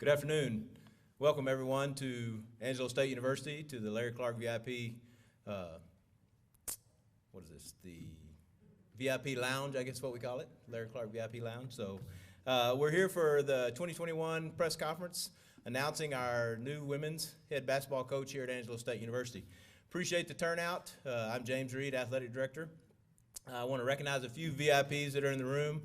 Good afternoon. Welcome everyone to Angelo State University, to the Larry Clark VIP, the VIP Lounge, I guess what we call it, Larry Clark VIP Lounge. So we're here for the 2021 press conference announcing our new women's head basketball coach here at Angelo State University. Appreciate the turnout. I'm James Reed, Athletic Director. I want to recognize a few VIPs that are in the room.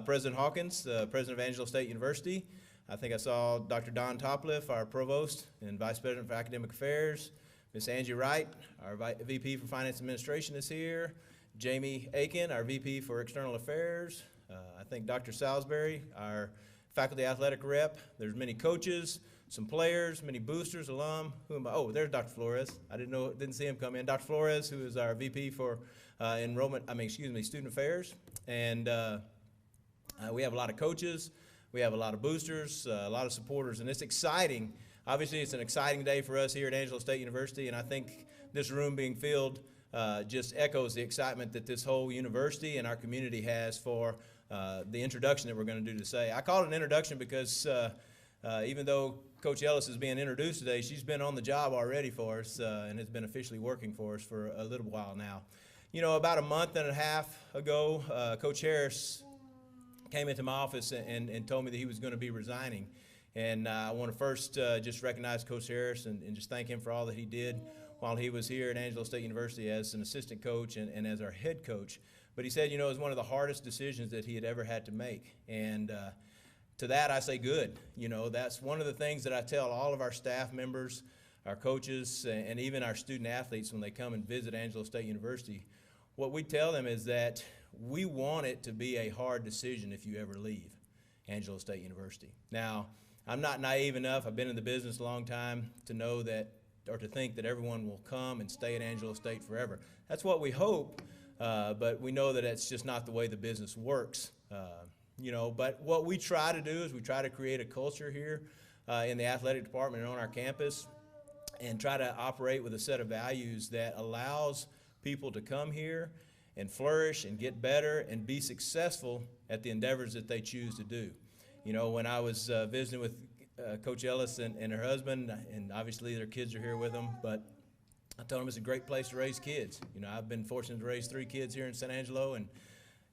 President Hawkins, President of Angelo State University. I think I saw Dr. Don Topliff, our Provost and Vice President for Academic Affairs. Ms. Angie Wright, our VP for Finance Administration is here. Jamie Aiken, our VP for External Affairs. I think Dr. Salisbury, our Faculty Athletic Rep. There's many coaches, some players, many boosters, alum. Oh, there's Dr. Flores. I didn't see him come in. Dr. Flores, who is our VP for Student Affairs. And we have a lot of coaches. We have a lot of boosters, a lot of supporters, and it's exciting. Obviously, it's an exciting day for us here at Angelo State University, and I think this room being filled just echoes the excitement that this whole university and our community has for the introduction that we're going to do today. I call it an introduction because even though Coach Ellis is being introduced today, she's been on the job already for us and has been officially working for us for a little while now. You know, about a month and a half ago, Coach Harris came into my office and told me that he was going to be resigning. And I want to first just recognize Coach Harris and just thank him for all that he did while he was here at Angelo State University as an assistant coach and as our head coach. But he said, you know, it was one of the hardest decisions that he had ever had to make. And to that I say good. You know, that's one of the things that I tell all of our staff members, our coaches, and even our student athletes when they come and visit Angelo State University. What we tell them is that we want it to be a hard decision if you ever leave Angelo State University. Now, I'm not naive enough, I've been in the business a long time to know that, or to think that everyone will come and stay at Angelo State forever. That's what we hope, but we know that it's just not the way the business works. You know, but what we try to do is we try to create a culture here in the athletic department and on our campus and try to operate with a set of values that allows people to come here and flourish and get better and be successful at the endeavors that they choose to do. You know, when I was visiting with Coach Ellis and her husband, and obviously their kids are here with them, but I told them it's a great place to raise kids. You know, I've been fortunate to raise 3 kids here in San Angelo, and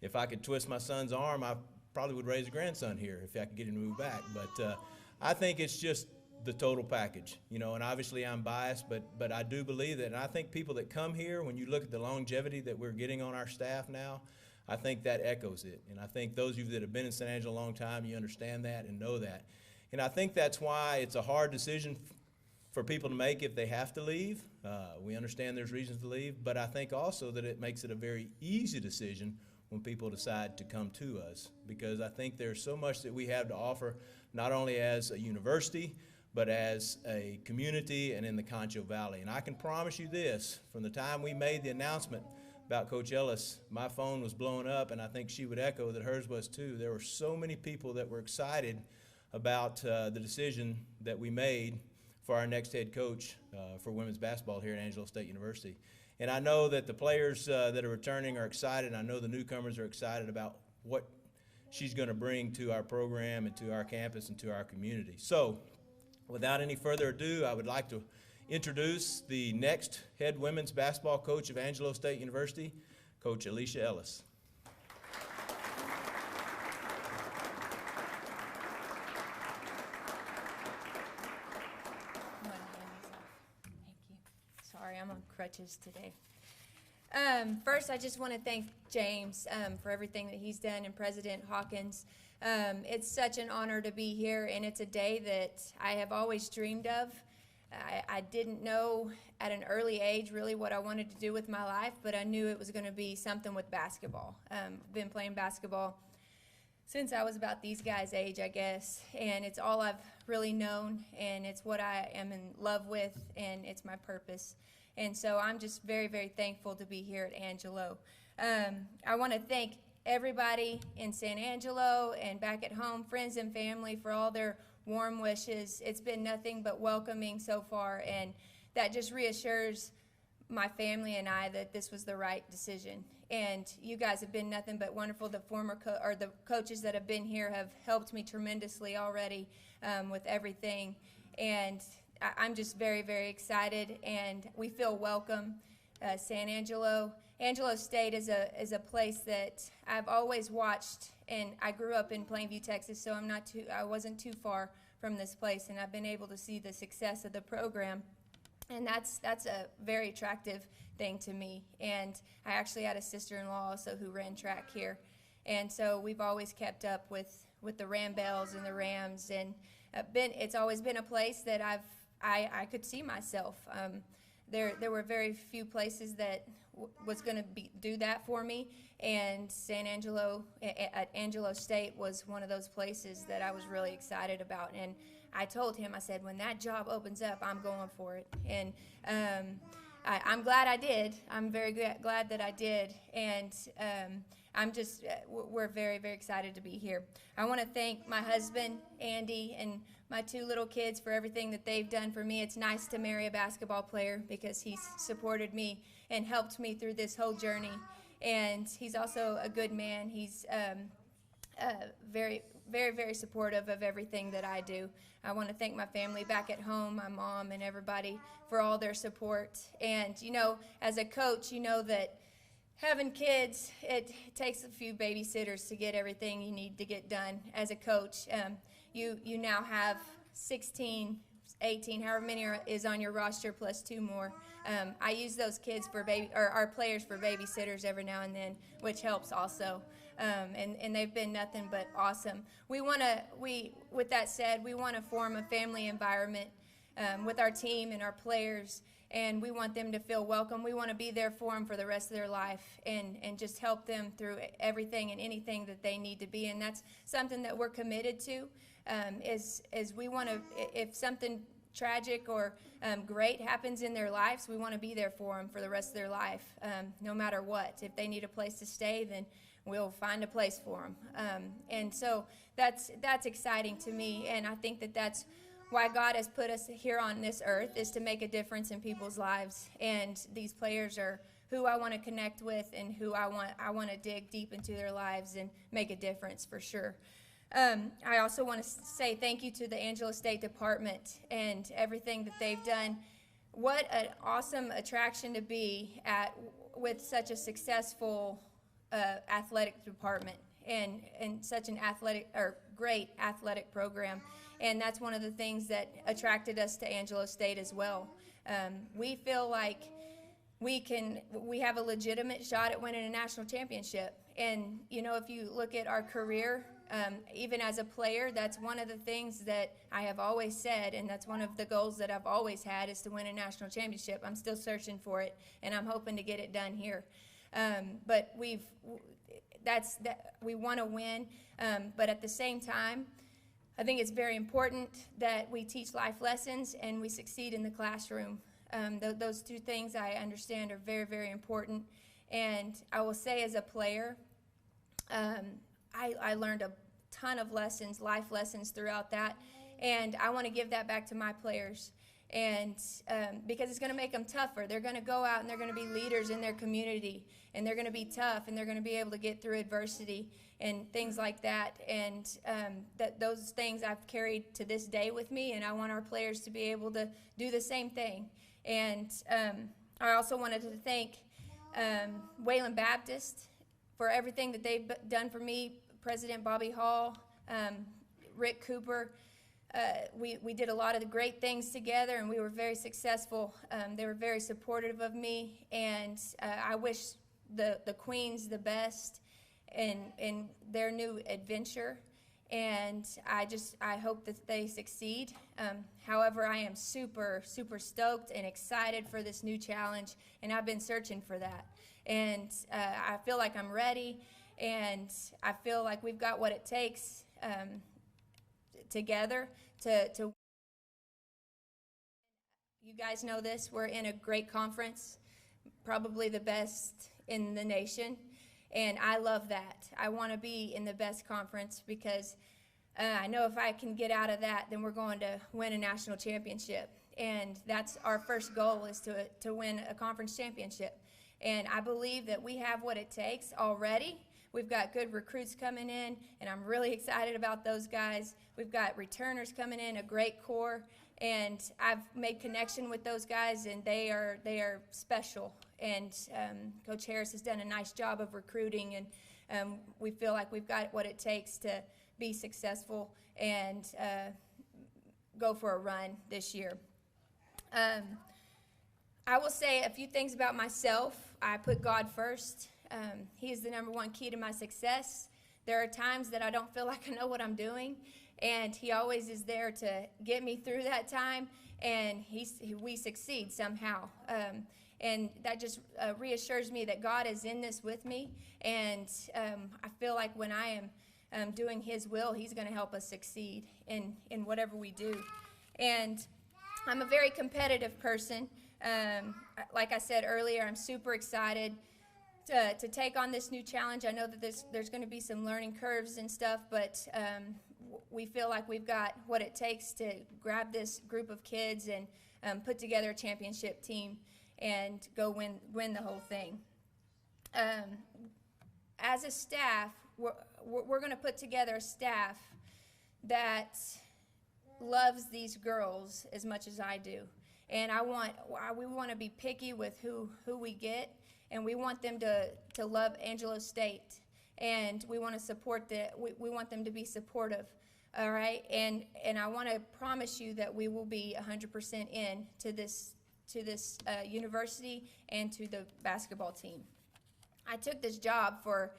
if I could twist my son's arm, I probably would raise a grandson here if I could get him to move back. But I think it's just the total package, you know, and obviously I'm biased, but I do believe that, and I think people that come here, when you look at the longevity that we're getting on our staff now, I think that echoes it. And I think those of you that have been in San Angelo a long time, you understand that and know that. And I think that's why it's a hard decision for people to make if they have to leave. We understand there's reasons to leave, but I think also that it makes it a very easy decision when people decide to come to us, because I think there's so much that we have to offer, not only as a university, but as a community and in the Concho Valley. And I can promise you this, from the time we made the announcement about Coach Ellis, my phone was blowing up, and I think she would echo that hers was too. There were so many people that were excited about the decision that we made for our next head coach for women's basketball here at Angelo State University. And I know that the players that are returning are excited, and I know the newcomers are excited about what she's going to bring to our program and to our campus and to our community. So, without any further ado, I would like to introduce the next head women's basketball coach of Angelo State University, Coach Alesha Ellis. Thank you. Sorry, I'm on crutches today. First, I just want to thank James for everything that he's done, and President Hawkins. It's such an honor to be here, and it's a day that I have always dreamed of. I didn't know at an early age really what I wanted to do with my life, but I knew it was going to be something with basketball. I've been playing basketball since I was about these guys' age, I guess, and it's all I've really known, and it's what I am in love with, and it's my purpose. And so I'm just very, very thankful to be here at Angelo. I want to thank everybody in San Angelo and back at home, friends and family, for all their warm wishes. It's been nothing but welcoming so far, and that just reassures my family and I that this was the right decision. and you guys have been nothing but wonderful. The the coaches that have been here have helped me tremendously already with everything, and I'm just very, very excited, and we feel welcome. San Angelo State is a place that I've always watched, and I grew up in Plainview, Texas, so I wasn't too far from this place, and I've been able to see the success of the program, and that's a very attractive thing to me. And I actually had a sister-in-law also who ran track here, and so we've always kept up with the Belles and the Rams, and it's always been a place that I could see myself. There were very few places that was going to do that for me, and San Angelo at Angelo State was one of those places that I was really excited about. And I told him, I said, when that job opens up, I'm going for it. And I'm glad I did. I'm very glad that I did. And we're very, very excited to be here. I want to thank my husband, Andy, and my 2 little kids for everything that they've done for me. It's nice to marry a basketball player because he's supported me and helped me through this whole journey. And he's also a good man. He's very, very, very supportive of everything that I do. I want to thank my family back at home, my mom and everybody, for all their support. And, as a coach, that having kids, it takes a few babysitters to get everything you need to get done. As a coach, you now have 16, 18, however many is on your roster, plus 2 more. I use those kids our players for babysitters every now and then, which helps also. And they've been nothing but awesome. With that said, we want to form a family environment with our team and our players, and we want them to feel welcome. We want to be there for them for the rest of their life and just help them through everything and anything that they need to be. And that's something that we're committed to, is we want to, if something tragic or great happens in their lives, we want to be there for them for the rest of their life, no matter what. If they need a place to stay, then we'll find a place for them. And so that's exciting to me, and I think that that's why God has put us here on this earth, is to make a difference in people's lives. And these players are who I want to connect with and who I want to dig deep into their lives and make a difference for sure. I also want to say thank you to the Angelo State Department and everything that they've done. What an awesome attraction to be at with such a successful athletic department and such an great athletic program. And that's one of the things that attracted us to Angelo State as well. We feel like we have a legitimate shot at winning a national championship. And, if you look at our career, even as a player, that's one of the things that I have always said, and that's one of the goals that I've always had, is to win a national championship. I'm still searching for it, and I'm hoping to get it done here. But we want to win, but at the same time, I think it's very important that we teach life lessons and we succeed in the classroom. Those 2 things I understand are very, very important. And I will say, as a player, I learned a ton of lessons, life lessons throughout that, and I want to give that back to my players. And because it's going to make them tougher. They're going to go out and they're going to be leaders in their community, and they're going to be tough, and they're going to be able to get through adversity and things like that. And those things I've carried to this day with me, and I want our players to be able to do the same thing. And I also wanted to thank Wayland Baptist for everything that they've done for me, President Bobby Hall, Rick Cooper. We did a lot of the great things together, and we were very successful. They were very supportive of me, and I wish the Queens the best in their new adventure, and I hope that they succeed. However, I am super, super stoked and excited for this new challenge, and I've been searching for that. And I feel like I'm ready, and I feel like we've got what it takes together to. You guys know this, we're in a great conference, probably the best in the nation, and I love that. I want to be in the best conference because I know if I can get out of that, then we're going to win a national championship, and that's our first goal, is to win a conference championship. And I believe that we have what it takes already. We've got good recruits coming in, and I'm really excited about those guys. We've got returners coming in, a great core, and I've made connection with those guys, and they are special. And Coach Harris has done a nice job of recruiting, and we feel like we've got what it takes to be successful and go for a run this year. I will say a few things about myself. I put God first. He is the #1 key to my success. There are times that I don't feel like I know what I'm doing, and He always is there to get me through that time, and we succeed somehow. And that just reassures me that God is in this with me, and I feel like when I am doing His will, He's going to help us succeed in whatever we do. And I'm a very competitive person. Like I said earlier, I'm super excited to take on this new challenge. I know that there's going to be some learning curves and stuff, but we feel like we've got what it takes to grab this group of kids and put together a championship team and go win the whole thing. As a staff, we're going to put together a staff that loves these girls as much as I do. And we want to be picky with who we get, and we want them to love Angelo State, and we want to support we want them to be supportive, all right? And I want to promise you that we will be 100% in to this university and to the basketball team. I took this job for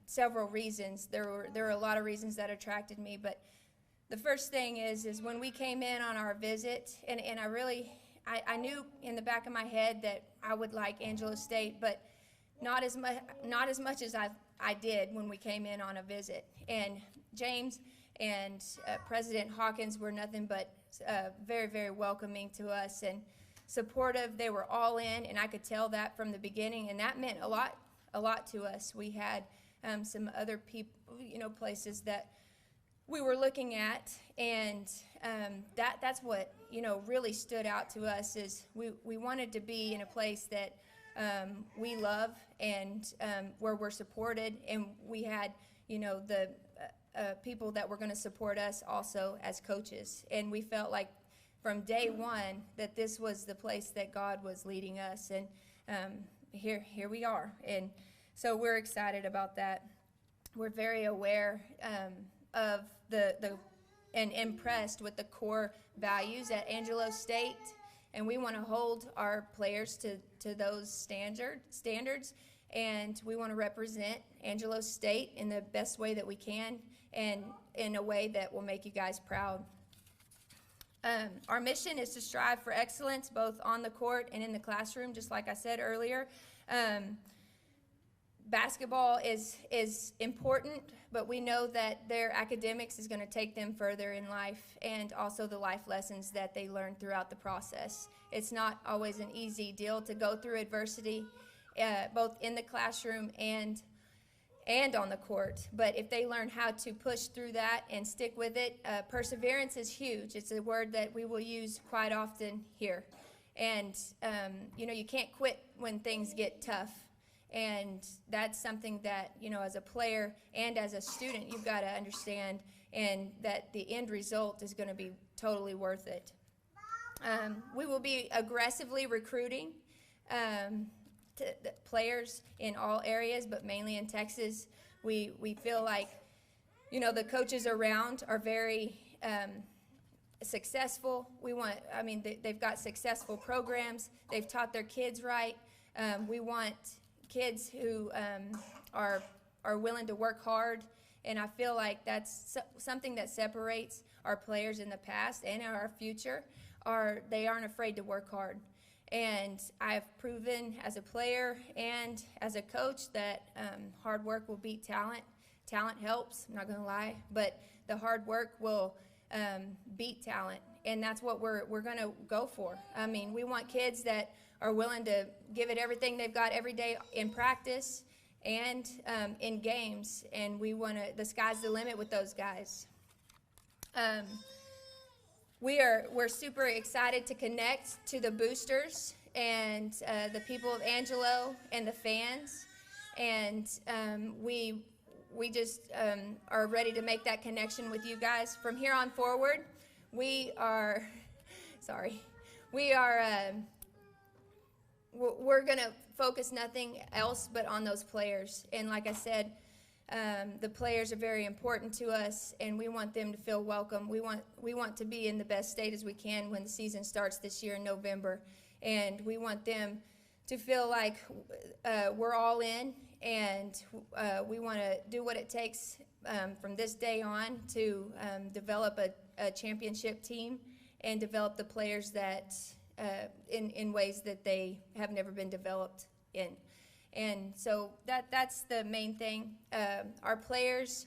several reasons. There were a lot of reasons that attracted me, but the first thing is when we came in on our visit, and I knew in the back of my head that I would like Angelo State, but not as much as I did when we came in on a visit. And James and President Hawkins were nothing but very, very welcoming to us and supportive. They were all in, and I could tell that from the beginning, and that meant a lot to us. We had some other people, places that we were looking at, and that's what really stood out to us is we wanted to be in a place that we love and where we're supported, and we had the people that were going to support us also as coaches, and we felt like from day one that this was the place that God was leading us, and here we are, and so we're excited about that. We're very aware of and impressed with the core values at Angelo State, and we want to hold our players to those standards, and we want to represent Angelo State in the best way that we can and in a way that will make you guys proud. Our mission is to strive for excellence both on the court and in the classroom, just like I said earlier. Basketball is important, but we know that their academics is going to take them further in life, and also the life lessons that they learn throughout the process. It's not always an easy deal to go through adversity, both in the classroom and on the court. But if they learn how to push through that and stick with it, perseverance is huge. It's a word that we will use quite often here. And, you can't quit when things get tough. And that's something that, as a player and as a student, you've got to understand, and that the end result is going to be totally worth it. We will be aggressively recruiting players in all areas, but mainly in Texas. We feel like, the coaches around are very successful. They've got successful programs. They've taught their kids right. We want kids who are willing to work hard, and I feel like that's something that separates our players in the past and our future. They aren't afraid to work hard, and I've proven as a player and as a coach that hard work will beat talent. Talent helps, I'm not going to lie, but the hard work will beat talent, and that's what we're going to go for. We want kids that are willing to give it everything they've got every day in practice and in games, and the sky's the limit with those guys. We're super excited to connect to the boosters and the people of Angelo and the fans, and we just are ready to make that connection with you guys. From here on forward, we are, we're going to focus nothing else but on those players. And like I said, the players are very important to us, and we want them to feel welcome. We want to be in the best state as we can when the season starts this year in November, and we want them to feel like we're all in, and we want to do what it takes from this day on to develop a championship team and develop the players that in ways that they have never been developed in. And so that's the main thing. Our players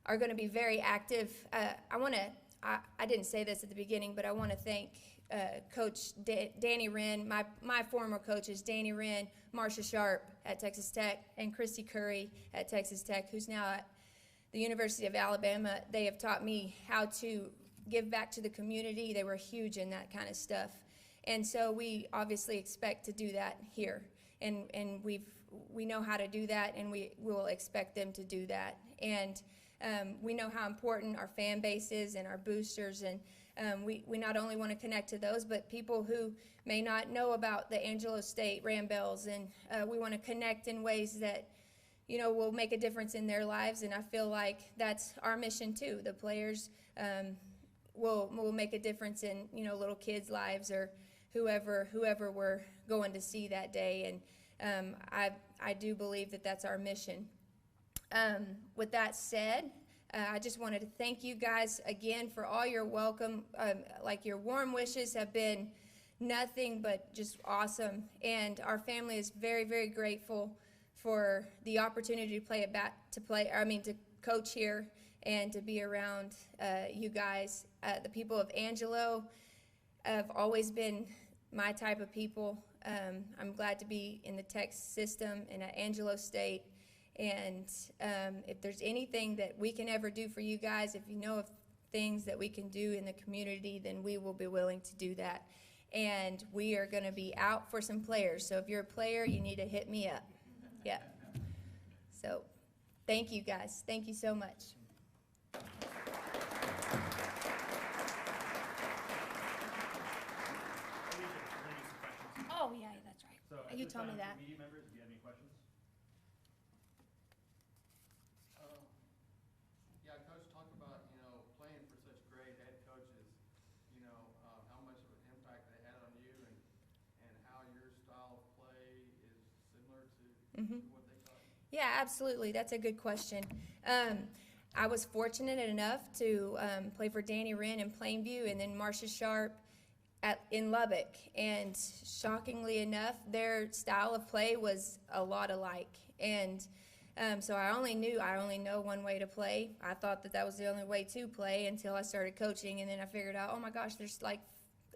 are going to be very active. I didn't say this at the beginning, but I want to thank Coach Danny Wren, my former coaches, Danny Wren, Marcia Sharp at Texas Tech, and Christy Curry at Texas Tech, who's now at the University of Alabama. They have taught me how to give back to the community. They were huge in that kind of stuff. And so we obviously expect to do that here. And we know how to do that, and we will expect them to do that. And we know how important our fan base is and our boosters, and we not only want to connect to those, but people who may not know about the Angelo State Belles, and we want to connect in ways that, you know, will make a difference in their lives. And I feel like that's our mission too. The players will make a difference in, you know, little kids' lives or whoever we're going to see that day. And I do believe that that's our mission. With that said, I just wanted to thank you guys again for all your welcome. Like, your warm wishes have been nothing but just awesome. And our family is very, very grateful for the opportunity to coach here and to be around you guys. The people of Angelo have always been my type of people. I'm glad to be in the tech system and at Angelo State. And if there's anything that we can ever do for you guys, if you know of things that we can do in the community, then we will be willing to do that. And we are going to be out for some players. So if you're a player, you need to hit me up. Yeah. So thank you guys. Thank you so much. Oh, yeah, that's right. So You told me that. Media members, do you have any questions? Yeah, Coach, talk about, you know, playing for such great head coaches, you know, how much of an impact they had on you, and how your style of play is similar to what they taught you. Yeah, absolutely. That's a good question. I was fortunate enough to play for Danny Wren in Plainview, and then Marcia Sharp in Lubbock. And shockingly enough, their style of play was a lot alike. And so I only know one way to play. I thought that was the only way to play until I started coaching, and then I figured out, oh my gosh, there's like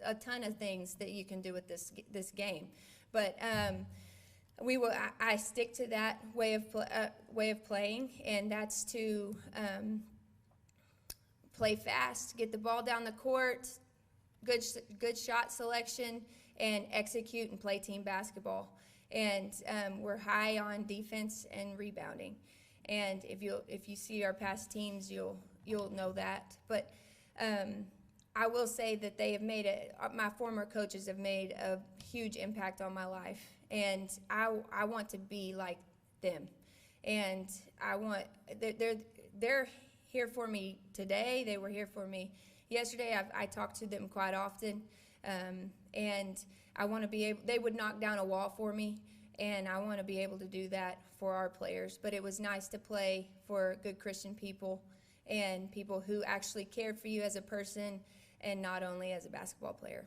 a ton of things that you can do with this game. But I stick to that way of playing, and that's to play fast, get the ball down the court, good shot selection, and execute and play team basketball. And we're high on defense and rebounding. And if you see our past teams, you'll know that. But I will say that my former coaches have made a huge impact on my life, and I want to be like them. And they're here for me today. They were here for me yesterday. I talk to them quite often, and I want to be able. They would knock down a wall for me, and I want to be able to do that for our players. But it was nice to play for good Christian people and people who actually cared for you as a person and not only as a basketball player.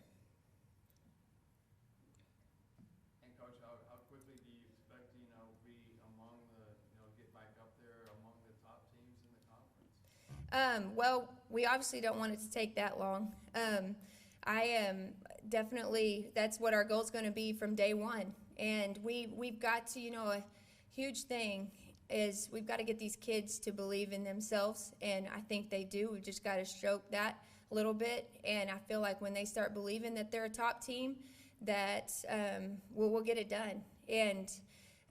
And Coach, how quickly do you expect, you know, be among the, you know, get back up there among the top teams in the conference? Well, we obviously don't want it to take that long. I am definitely, that's what our goal is going to be from day one. And we've got to, you know, a huge thing is we've got to get these kids to believe in themselves, and I think they do. We've just got to stroke that a little bit, and I feel like when they start believing that they're a top team, that we'll get it done. And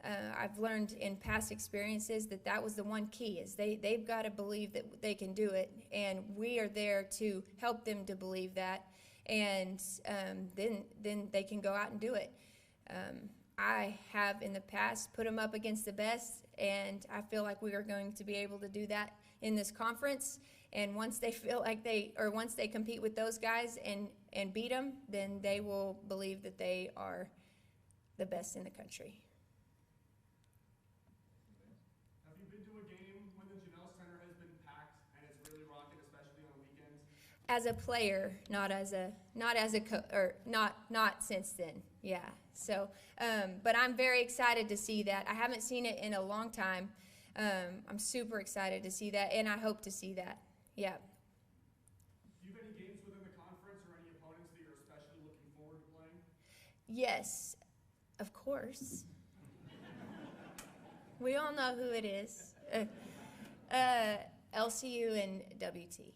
I've learned in past experiences that was the one key, is they've got to believe that they can do it, and we are there to help them to believe that, and then they can go out and do it. I have in the past put them up against the best, and I feel like we are going to be able to do that in this conference. And once they feel like once they compete with those guys and beat them, then they will believe that they are the best in the country. Have you been to a game when the Janelle Center has been packed and it's really rocking, especially on the weekends? As a player, not since then. Yeah. So, but I'm very excited to see that. I haven't seen it in a long time. I'm super excited to see that, and I hope to see that. Yeah. Do you have any games within the conference or any opponents that you're especially looking forward to playing? Yes, of course. We all know who it is. LCU and WT.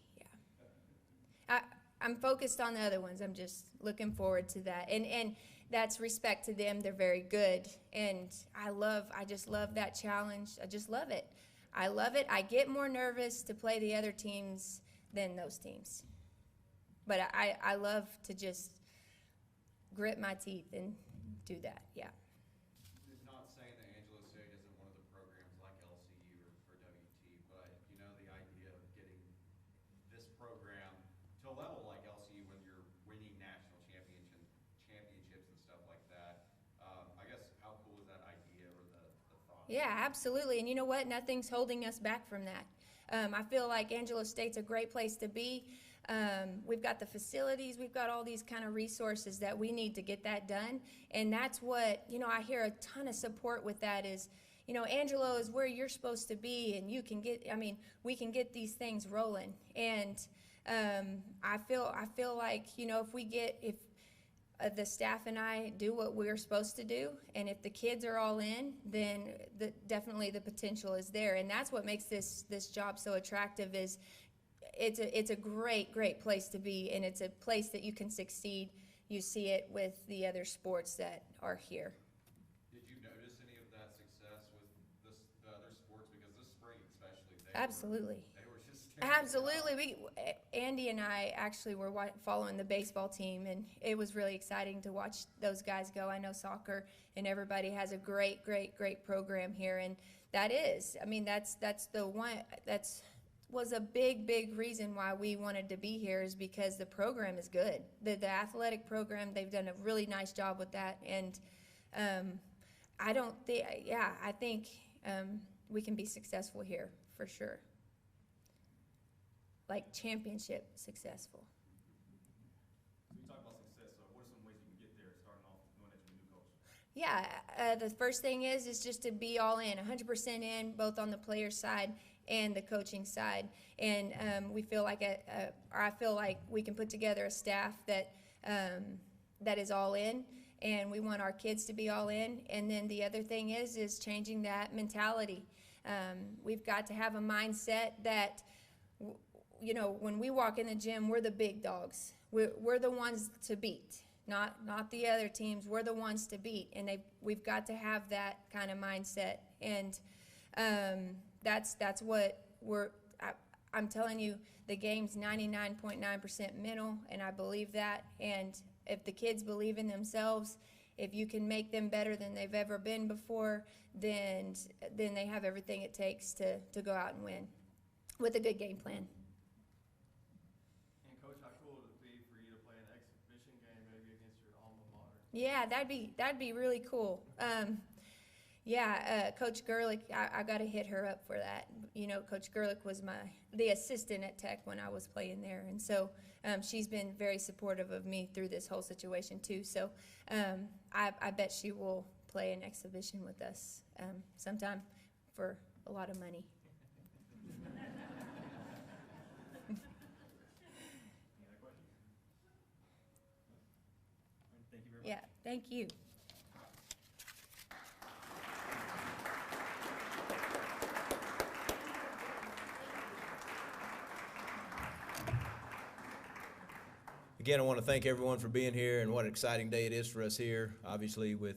Yeah. I'm focused on the other ones. I'm just looking forward to that, and that's respect to them. They're very good, and I just love that challenge. I just love it. I love it. I get more nervous to play the other teams than those teams. But I love to just grit my teeth and do that, yeah. Not saying that Angelo State isn't one of the programs like LCU or WT, but you know, the idea of getting this program to a level like LCU when you're winning national championships and stuff like that, I guess how cool is that idea or the thought? Yeah, absolutely. And you know what? Nothing's holding us back from that. I feel like Angelo State's a great place to be. We've got the facilities. We've got all these kind of resources that we need to get that done. And that's what, I hear a ton of support with that is, Angelo is where you're supposed to be, and we can get these things rolling. And I feel like, if the staff and I do what we're supposed to do, and if the kids are all in, then definitely the potential is there. And that's what makes this job so attractive is it's a great place to be, and it's a place that you can succeed. You see it with the other sports that are here. Did you notice any of that success with the other sports? Because this spring especially, Absolutely. They were just Absolutely. Andy and I actually were following the baseball team, and it was really exciting to watch those guys go. I know soccer and everybody has a great program here, and that's the one was a big reason why we wanted to be here, is because the program is good. The athletic program, they've done a really nice job with that, and I think we can be successful here for sure. Like championship successful. So you talk about success, so what are some ways you can get there starting off knowing that you're a new coach? Yeah, the first thing is just to be all in, 100% in, both on the player side and the coaching side. And we feel like I feel like we can put together a staff that is all in, and we want our kids to be all in. And then the other thing is changing that mentality. We've got to have a mindset that, when we walk in the gym, we're the big dogs. We're the ones to beat, not the other teams. We're the ones to beat, and we've got to have that kind of mindset. And that's what I'm telling you. The game's 99.9% mental, and I believe that. And if the kids believe in themselves, if you can make them better than they've ever been before, then they have everything it takes to go out and win with a good game plan. And Coach, how cool would it be for you to play an exhibition game maybe against your alma mater? Yeah, that'd be really cool. Coach Gerlich, I got to hit her up for that. Coach Gerlich was the assistant at Tech when I was playing there, and so she's been very supportive of me through this whole situation too. So I bet she will play an exhibition with us sometime for a lot of money. Thank you very much. Yeah, thank you. Again, I want to thank everyone for being here, and what an exciting day it is for us here, obviously with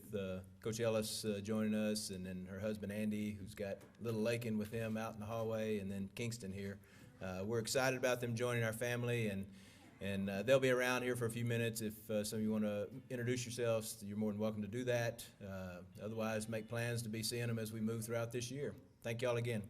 Coach Ellis joining us, and then her husband Andy, who's got little Lakin with him out in the hallway, and then Kingston here. We're excited about them joining our family, and they'll be around here for a few minutes. If some of you want to introduce yourselves, you're more than welcome to do that. Otherwise, make plans to be seeing them as we move throughout this year. Thank y'all again.